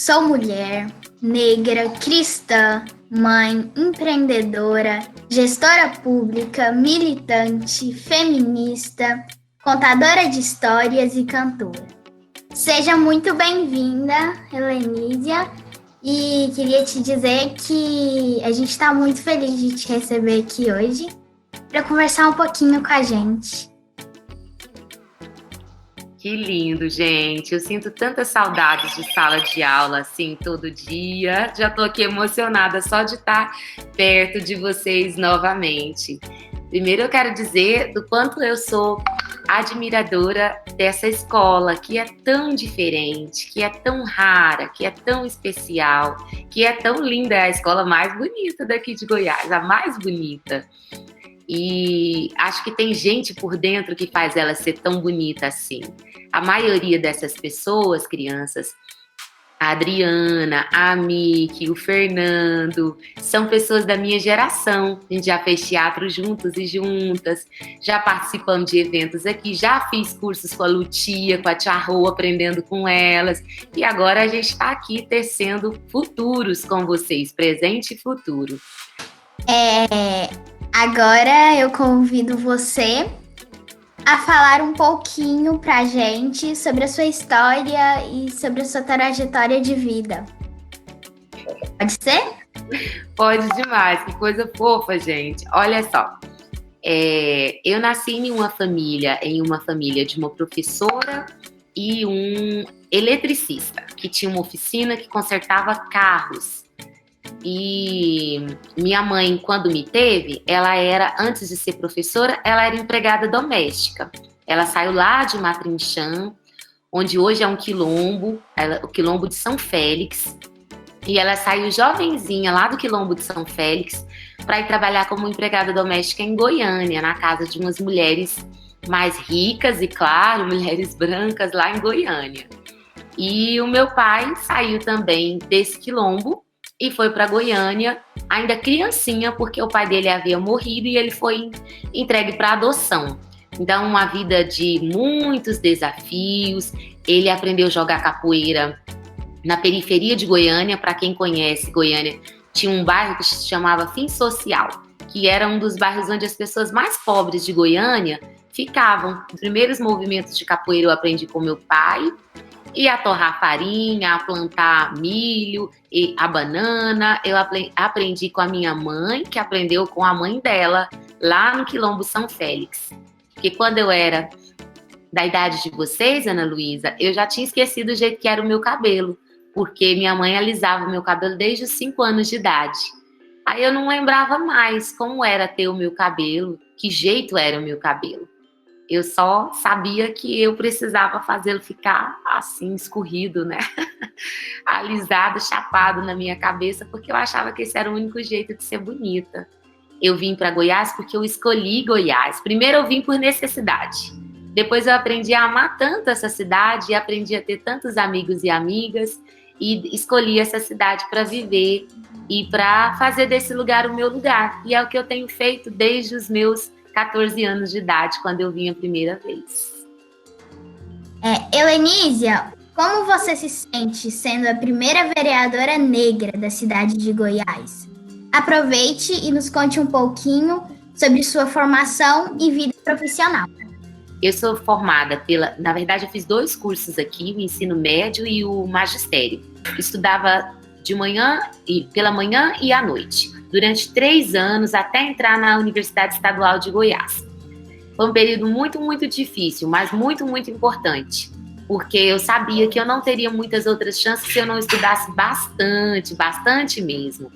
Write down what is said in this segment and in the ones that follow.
Sou mulher, negra, cristã, mãe, empreendedora, gestora pública, militante, feminista, contadora de histórias e cantora. Seja muito bem-vinda, Helenísia, e queria te dizer que a gente está muito feliz de te receber aqui hoje para conversar um pouquinho com a gente. Que lindo, gente. Eu sinto tanta saudade de sala de aula, assim, todo dia. Já tô aqui emocionada só de estar perto de vocês novamente. Primeiro eu quero dizer do quanto eu sou admiradora dessa escola, que é tão diferente, que é tão rara, que é tão especial, que é tão linda. É a escola mais bonita daqui de Goiás, a mais bonita. E acho que tem gente por dentro que faz ela ser tão bonita assim. A maioria dessas pessoas, crianças, a Adriana, a Miki, o Fernando, são pessoas da minha geração. A gente já fez teatro juntos e juntas, já participamos de eventos aqui, já fiz cursos com a Lutia, com a Tia Rô, aprendendo com elas. E agora a gente está aqui tecendo futuros com vocês, presente e futuro. Agora eu convido você a falar um pouquinho pra gente sobre a sua história e sobre a sua trajetória de vida. Pode ser? Pode demais, que coisa fofa, gente. Olha só, eu nasci em uma família de uma professora e um eletricista, que tinha uma oficina que consertava carros. E minha mãe, quando me teve, antes de ser professora, ela era empregada doméstica. Ela saiu lá de Matrinchã, onde hoje é um quilombo, o quilombo de São Félix. E ela saiu jovenzinha lá do quilombo de São Félix para ir trabalhar como empregada doméstica em Goiânia, na casa de umas mulheres mais ricas e, claro, mulheres brancas lá em Goiânia. E o meu pai saiu também desse quilombo e foi para Goiânia, ainda criancinha, porque o pai dele havia morrido e ele foi entregue para adoção. Então, uma vida de muitos desafios. Ele aprendeu a jogar capoeira na periferia de Goiânia. Para quem conhece Goiânia, tinha um bairro que se chamava Fim Social, que era um dos bairros onde as pessoas mais pobres de Goiânia ficavam. Os primeiros movimentos de capoeira eu aprendi com meu pai, e a torrar farinha, a plantar milho, e a banana. Eu aprendi com a minha mãe, que aprendeu com a mãe dela, lá no Quilombo São Félix. Porque quando eu era da idade de vocês, Ana Luísa, eu já tinha esquecido o jeito que era o meu cabelo, porque minha mãe alisava o meu cabelo desde os 5 anos de idade. Aí eu não lembrava mais como era ter o meu cabelo, que jeito era o meu cabelo. Eu só sabia que eu precisava fazê-lo ficar assim, escorrido, né? Alisado, chapado na minha cabeça, porque eu achava que esse era o único jeito de ser bonita. Eu vim para Goiás porque eu escolhi Goiás. Primeiro eu vim por necessidade. Depois eu aprendi a amar tanto essa cidade, e aprendi a ter tantos amigos e amigas, e escolhi essa cidade para viver e para fazer desse lugar o meu lugar. E é o que eu tenho feito desde os meus 14 anos de idade, quando eu vim a primeira vez. Helenísia, como você se sente sendo a primeira vereadora negra da cidade de Goiás? Aproveite e nos conte um pouquinho sobre sua formação e vida profissional. Eu sou formada na verdade eu fiz 2 cursos aqui, o ensino médio e o magistério. Estudava pela manhã e à noite, durante 3 anos, até entrar na Universidade Estadual de Goiás. Foi um período muito, muito difícil, mas muito, muito importante, porque eu sabia que eu não teria muitas outras chances se eu não estudasse bastante, bastante mesmo.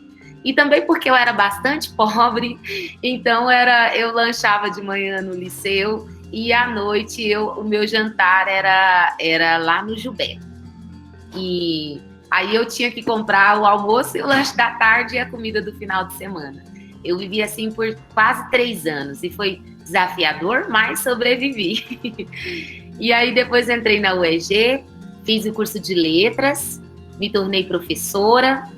E também porque eu era bastante pobre, então eu lanchava de manhã no liceu e à noite o meu jantar era lá no Jubé. E aí eu tinha que comprar o almoço e o lanche da tarde e a comida do final de semana. Eu vivi assim por quase 3 anos e foi desafiador, mas sobrevivi. E aí depois entrei na UEG, fiz o curso de letras, me tornei professora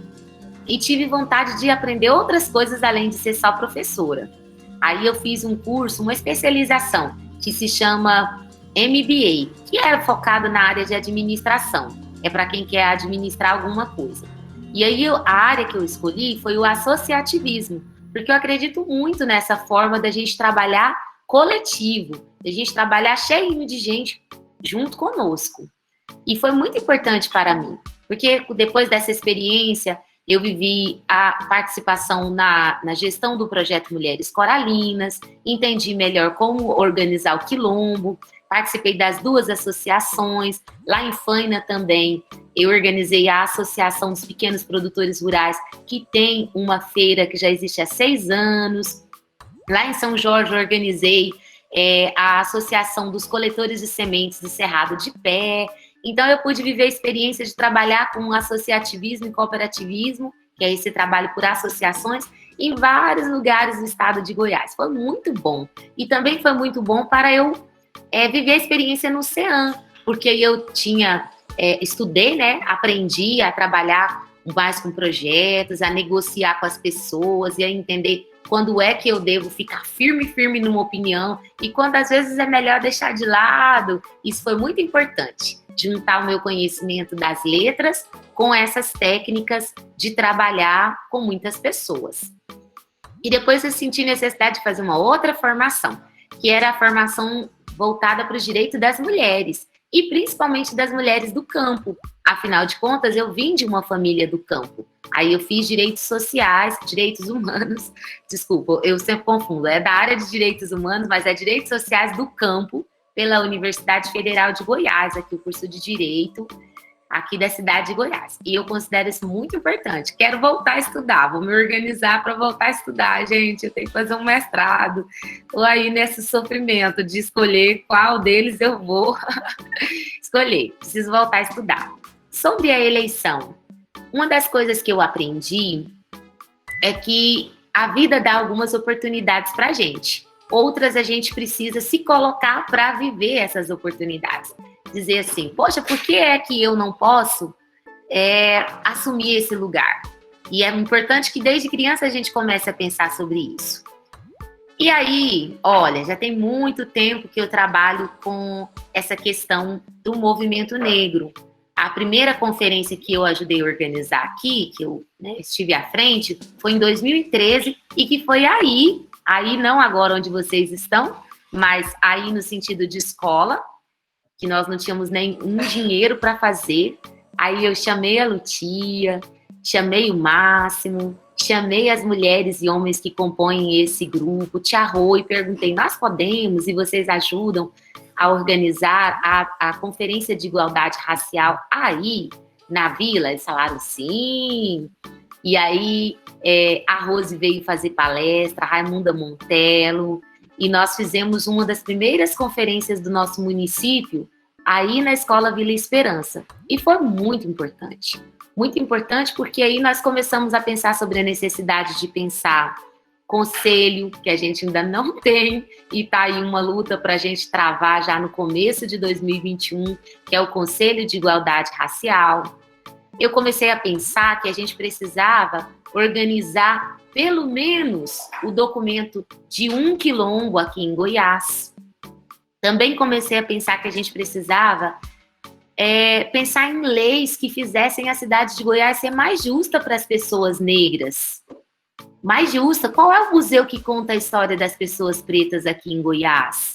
e tive vontade de aprender outras coisas além de ser só professora. Aí eu fiz um curso, uma especialização, que se chama MBA, que era focado na área de administração. é para quem quer administrar alguma coisa. E aí a área que eu escolhi foi o associativismo, porque eu acredito muito nessa forma da gente trabalhar coletivo, da gente trabalhar cheio de gente junto conosco. E foi muito importante para mim, porque depois dessa experiência, eu vivi a participação na gestão do projeto Mulheres Coralinas, entendi melhor como organizar o quilombo, participei das 2 associações, lá em Faina também, eu organizei a Associação dos Pequenos Produtores Rurais, que tem uma feira que já existe há 6 anos, lá em São Jorge eu organizei a Associação dos Coletores de Sementes do Cerrado de Pé. Então, eu pude viver a experiência de trabalhar com associativismo e cooperativismo, que é esse trabalho por associações, em vários lugares do estado de Goiás. Foi muito bom. E também foi muito bom para eu viver a experiência no CEAM, porque eu estudei, né? Aprendi a trabalhar mais com projetos, a negociar com as pessoas e a entender quando é que eu devo ficar firme numa opinião e quando às vezes é melhor deixar de lado. Isso foi muito importante, juntar o meu conhecimento das letras com essas técnicas de trabalhar com muitas pessoas. E depois eu senti necessidade de fazer uma outra formação, que era a formação voltada para os direitos das mulheres, e principalmente das mulheres do campo. Afinal de contas, eu vim de uma família do campo. Aí eu fiz direitos sociais, direitos humanos, desculpa, eu sempre confundo, é da área de direitos humanos, mas é direitos sociais do campo, pela Universidade Federal de Goiás, aqui o curso de Direito, aqui da cidade de Goiás. E eu considero isso muito importante. Quero voltar a estudar, vou me organizar para voltar a estudar, gente. Eu tenho que fazer um mestrado. Estou aí nesse sofrimento de escolher qual deles eu vou escolher. Preciso voltar a estudar. Sobre a eleição, uma das coisas que eu aprendi é que a vida dá algumas oportunidades para a gente. Outras a gente precisa se colocar para viver essas oportunidades. Dizer assim, poxa, por que é que eu não posso assumir esse lugar? E é importante que desde criança a gente comece a pensar sobre isso. E aí, olha, já tem muito tempo que eu trabalho com essa questão do movimento negro. A primeira conferência que eu ajudei a organizar aqui, que eu estive à frente, foi em 2013 e que foi aí não agora onde vocês estão, mas aí no sentido de escola, que nós não tínhamos nenhum dinheiro para fazer. Aí eu chamei a Lutia, chamei o Máximo, chamei as mulheres e homens que compõem esse grupo, Tia Rô, e perguntei, nós podemos e vocês ajudam a organizar a Conferência de Igualdade Racial aí na Vila? Eles falaram sim. E aí a Rose veio fazer palestra, a Raimunda Montelo, e nós fizemos uma das primeiras conferências do nosso município aí na Escola Vila Esperança. E foi muito importante. Muito importante porque aí nós começamos a pensar sobre a necessidade de pensar conselho, que a gente ainda não tem, e está aí uma luta para a gente travar já no começo de 2021, que é o Conselho de Igualdade Racial. Eu comecei a pensar que a gente precisava organizar pelo menos o documento de um quilombo aqui em Goiás. Também comecei a pensar que a gente precisava pensar em leis que fizessem a cidade de Goiás ser mais justa para as pessoas negras. Mais justa. Qual é o museu que conta a história das pessoas pretas aqui em Goiás?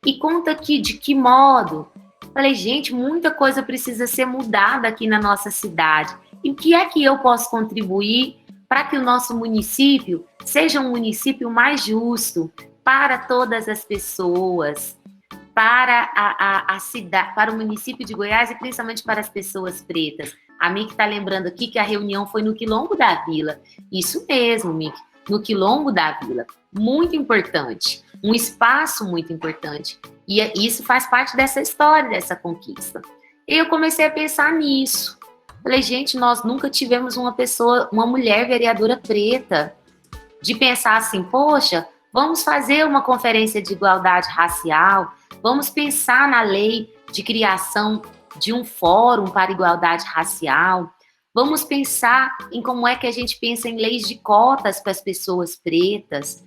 E conta de que modo? Falei, gente, muita coisa precisa ser mudada aqui na nossa cidade. E o que é que eu posso contribuir para que o nosso município seja um município mais justo para todas as pessoas, para a cidade, para o município de Goiás e principalmente para as pessoas pretas? A Mick está lembrando aqui que a reunião foi no Quilombo da Vila. Isso mesmo, Mick, no Quilombo da Vila. Muito importante, um espaço muito importante. E isso faz parte dessa história, dessa conquista. E eu comecei a pensar nisso. Falei, gente, nós nunca tivemos uma mulher vereadora preta. De pensar assim, poxa, vamos fazer uma conferência de igualdade racial, vamos pensar na lei de criação de um fórum para igualdade racial, vamos pensar em como é que a gente pensa em leis de cotas para as pessoas pretas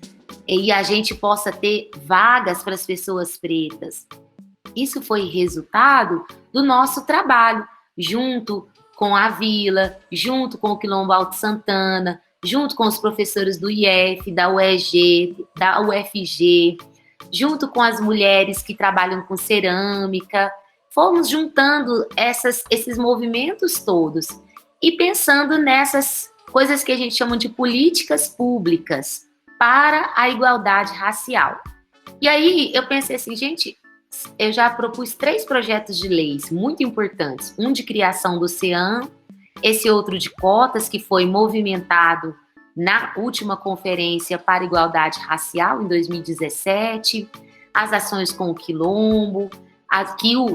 e a gente possa ter vagas para as pessoas pretas. Isso foi resultado do nosso trabalho. junto com a Vila, junto com o Quilombo Alto Santana, junto com os professores do IF, da UEG, da UFG, junto com as mulheres que trabalham com cerâmica. Fomos juntando esses movimentos todos e pensando nessas coisas que a gente chama de políticas públicas para a igualdade racial. E aí eu pensei assim, gente, eu já propus 3 projetos de leis muito importantes. Um de criação do CEAM, esse outro de cotas, que foi movimentado na última conferência para a igualdade racial, em 2017, as ações com o Quilombo,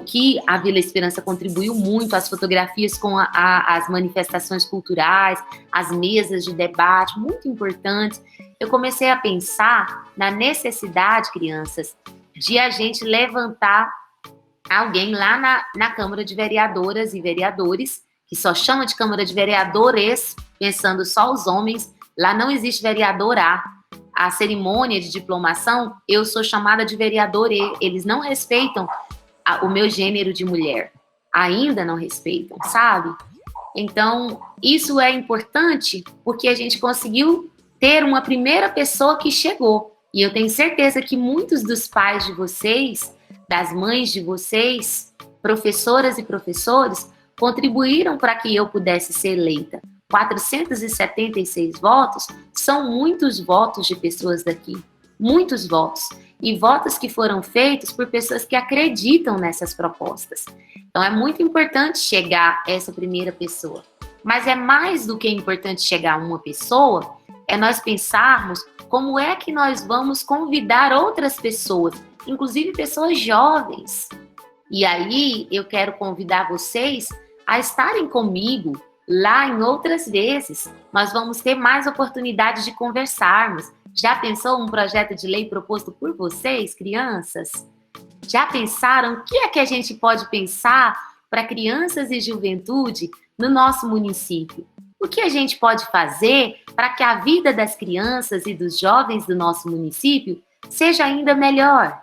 que a Vila Esperança contribuiu muito, as fotografias com as manifestações culturais, as mesas de debate, muito importantes. Eu comecei a pensar na necessidade, crianças, de a gente levantar alguém lá na Câmara de Vereadoras e Vereadores, que só chama de Câmara de Vereadores, pensando só os homens. Lá não existe vereador a cerimônia de diplomação, eu sou chamada de vereador e eles não respeitam o meu gênero de mulher. Ainda não respeitam, sabe? Então, isso é importante porque a gente conseguiu ter uma primeira pessoa que chegou. E eu tenho certeza que muitos dos pais de vocês, das mães de vocês, professoras e professores, contribuíram para que eu pudesse ser eleita. 476 votos são muitos votos de pessoas daqui, muitos votos, e votos que foram feitos por pessoas que acreditam nessas propostas. Então é muito importante chegar a essa primeira pessoa, mas é mais do que importante chegar a uma pessoa, é nós pensarmos como é que nós vamos convidar outras pessoas, inclusive pessoas jovens. E aí eu quero convidar vocês a estarem comigo lá em outras vezes. Nós vamos ter mais oportunidade de conversarmos. Já pensou um projeto de lei proposto por vocês, crianças? Já pensaram o que é que a gente pode pensar para crianças e juventude no nosso município? O que a gente pode fazer para que a vida das crianças e dos jovens do nosso município seja ainda melhor?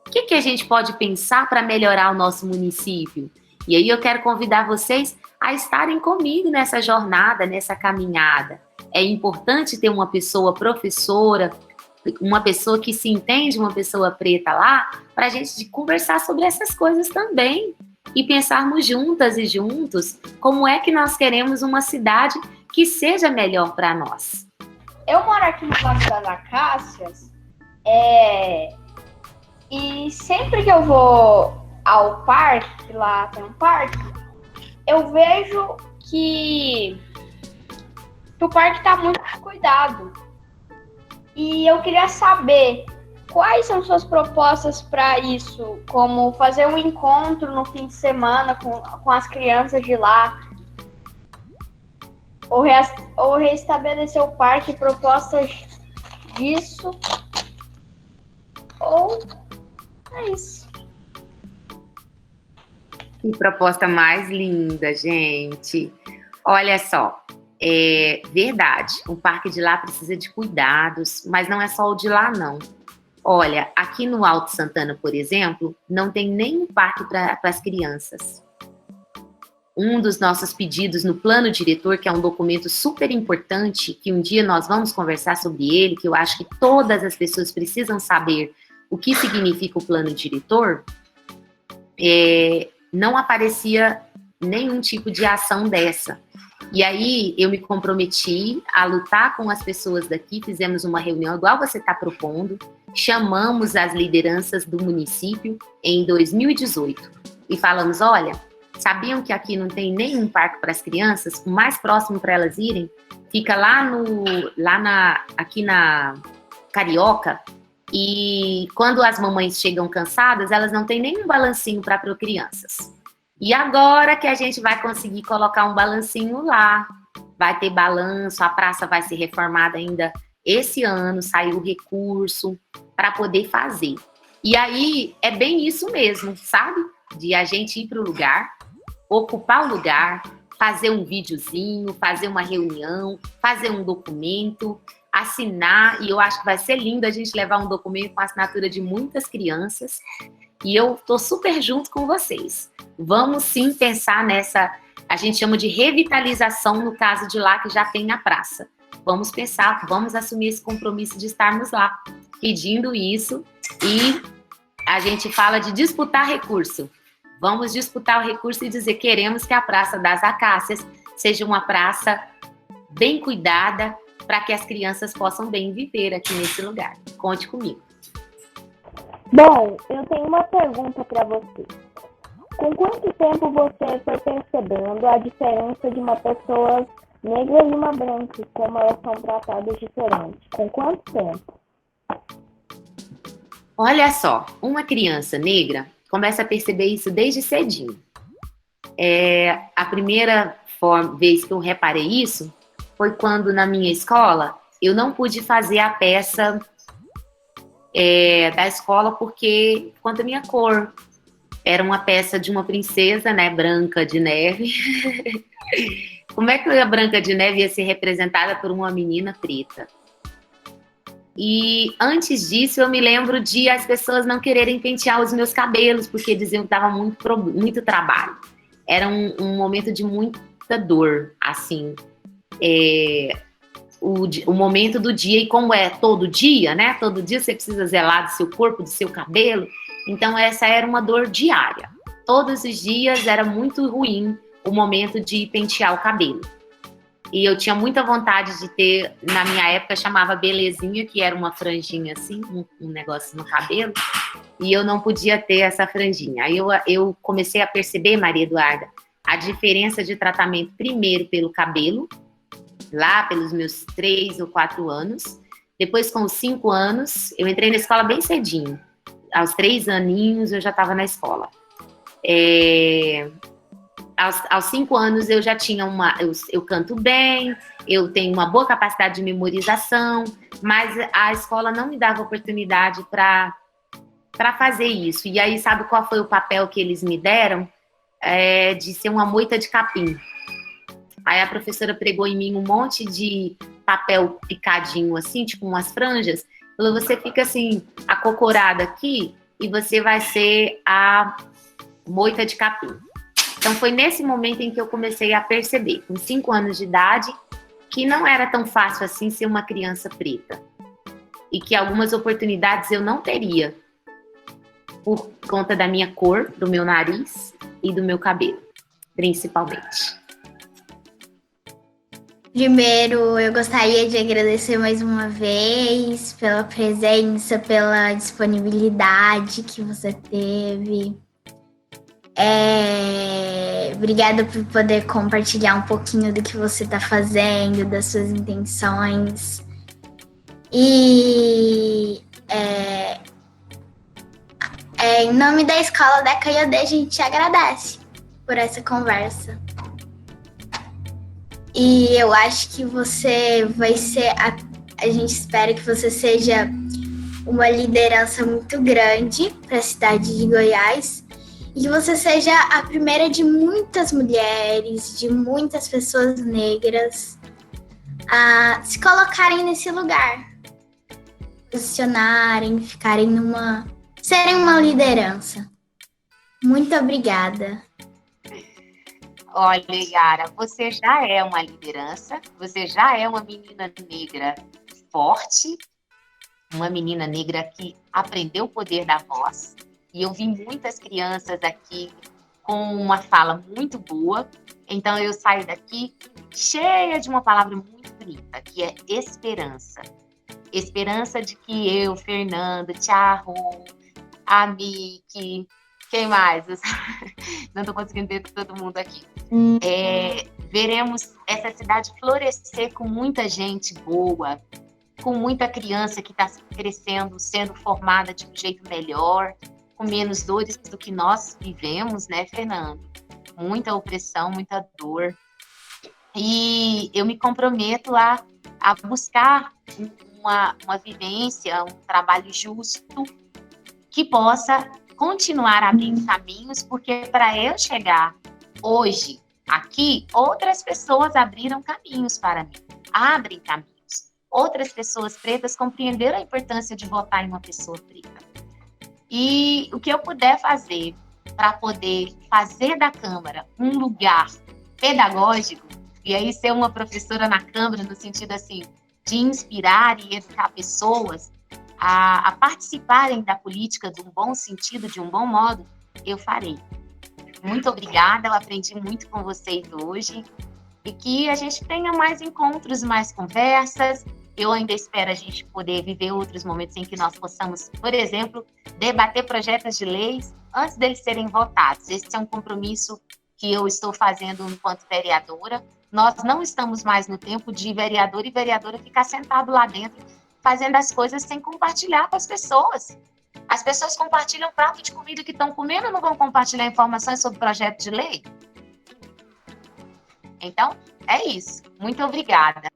O que a gente pode pensar para melhorar o nosso município? E aí eu quero convidar vocês a estarem comigo nessa jornada, nessa caminhada. É importante ter uma pessoa professora, uma pessoa que se entende, uma pessoa preta lá, para a gente conversar sobre essas coisas também. E pensarmos juntas e juntos como é que nós queremos uma cidade que seja melhor para nós. Eu moro aqui no Parque das Acácias, e sempre que eu vou ao parque, lá tem um parque, eu vejo que o parque está muito cuidado. E eu queria saber quais são suas propostas para isso, como fazer um encontro no fim de semana com as crianças de lá, ou restabelecer o parque, propostas disso, ou é isso. Que proposta mais linda, gente. Olha só, é verdade, o parque de lá precisa de cuidados, mas não é só o de lá, não. Olha, aqui no Alto Santana, por exemplo, não tem nenhum parque para as crianças. Um dos nossos pedidos no plano diretor, que é um documento super importante, que um dia nós vamos conversar sobre ele, que eu acho que todas as pessoas precisam saber o que significa o plano diretor, não aparecia nenhum tipo de ação dessa. E aí eu me comprometi a lutar com as pessoas daqui, fizemos uma reunião igual você está propondo, chamamos as lideranças do município em 2018 e falamos, olha, sabiam que aqui não tem nenhum parque para as crianças? O mais próximo para elas irem fica aqui na Carioca, e quando as mamães chegam cansadas, elas não têm nenhum balancinho para crianças. E agora que a gente vai conseguir colocar um balancinho lá, vai ter balanço, a praça vai ser reformada ainda esse ano, saiu o recurso para poder fazer. E aí é bem isso mesmo, sabe? De a gente ir para o lugar, ocupar o lugar, fazer um videozinho, fazer uma reunião, fazer um documento, assinar, e eu acho que vai ser lindo a gente levar um documento com a assinatura de muitas crianças E eu tô super junto com vocês. Vamos sim pensar nessa, a gente chama de revitalização no caso de lá que já tem a praça. Vamos pensar, vamos assumir esse compromisso de estarmos lá, pedindo isso, e a gente fala de disputar recurso. Vamos disputar o recurso e dizer que queremos que a Praça das Acácias seja uma praça bem cuidada para que as crianças possam bem viver aqui nesse lugar. Conte comigo. Bom, eu tenho uma pergunta para você. Com quanto tempo você foi percebendo a diferença de uma pessoa negra e uma branca, como elas são tratadas diferentes? Com quanto tempo? Olha só, uma criança negra começa a perceber isso desde cedinho. A primeira vez que eu reparei isso foi quando na minha escola eu não pude fazer a peça da escola porque quanto à minha cor. Era uma peça de uma princesa, né, Branca de Neve. Como é que a Branca de Neve ia ser representada por uma menina preta? E antes disso, eu me lembro de as pessoas não quererem pentear os meus cabelos, porque diziam que dava muito trabalho. Era um momento de muita dor, assim. O momento do dia, e como é todo dia, né? Todo dia você precisa zelar do seu corpo, do seu cabelo. Então, essa era uma dor diária. Todos os dias era muito ruim o momento de pentear o cabelo. E eu tinha muita vontade de ter, na minha época chamava belezinha, que era uma franjinha assim, um negócio no cabelo, e eu não podia ter essa franjinha. Aí eu comecei a perceber, Maria Eduarda, a diferença de tratamento primeiro pelo cabelo, lá pelos meus 3 ou 4 anos. Depois, com os 5 anos, eu entrei na escola bem cedinho. Aos 3 aninhos eu já estava na escola. Aos 5 anos eu já tinha eu canto bem, eu tenho uma boa capacidade de memorização, mas a escola não me dava oportunidade para fazer isso. E aí, sabe qual foi o papel que eles me deram? De ser uma moita de capim. Aí a professora pregou em mim um monte de papel picadinho assim, tipo umas franjas. Falou, você fica assim, acocorada aqui e você vai ser a moita de capim. Então foi nesse momento em que eu comecei a perceber, com 5 anos de idade, que não era tão fácil assim ser uma criança preta. E que algumas oportunidades eu não teria por conta da minha cor, do meu nariz e do meu cabelo, principalmente. Primeiro, eu gostaria de agradecer mais uma vez pela presença, pela disponibilidade que você teve. Obrigada por poder compartilhar um pouquinho do que você está fazendo, das suas intenções. E em nome da Escola da Caiodê, a gente te agradece por essa conversa. E eu acho que você vai ser, a gente espera que você seja uma liderança muito grande para a cidade de Goiás e que você seja a primeira de muitas mulheres, de muitas pessoas negras a se colocarem nesse lugar, posicionarem, serem uma liderança. Muito obrigada. Olha, Yara, você já é uma liderança, você já é uma menina negra forte, uma menina negra que aprendeu o poder da voz. E eu vi muitas crianças aqui com uma fala muito boa. Então eu saio daqui cheia de uma palavra muito bonita, que é esperança. Esperança de que eu, Fernando, Thiago, a Miki, quem mais? Não estou conseguindo ver todo mundo aqui. Veremos essa cidade florescer com muita gente boa, com muita criança que está crescendo, sendo formada de um jeito melhor, com menos dores do que nós vivemos, né, Fernando? Muita opressão, muita dor. E eu me comprometo a buscar uma vivência, um trabalho justo que possa continuar abrindo caminhos, porque para eu chegar hoje aqui, outras pessoas abriram caminhos para mim, abrem caminhos. Outras pessoas pretas compreenderam a importância de votar em uma pessoa preta. E o que eu puder fazer para poder fazer da Câmara um lugar pedagógico, e aí ser uma professora na Câmara, no sentido assim, de inspirar e educar pessoas a participarem da política de um bom sentido, de um bom modo, eu farei. Muito obrigada, eu aprendi muito com vocês hoje, e que a gente tenha mais encontros, mais conversas. Eu ainda espero a gente poder viver outros momentos em que nós possamos, por exemplo, debater projetos de leis antes deles serem votados. Esse é um compromisso que eu estou fazendo enquanto vereadora. Nós não estamos mais no tempo de vereador e vereadora ficar sentado lá dentro fazendo as coisas sem compartilhar com as pessoas. As pessoas compartilham o prato de comida que estão comendo ou não vão compartilhar informações sobre projeto de lei? Então, é isso. Muito obrigada.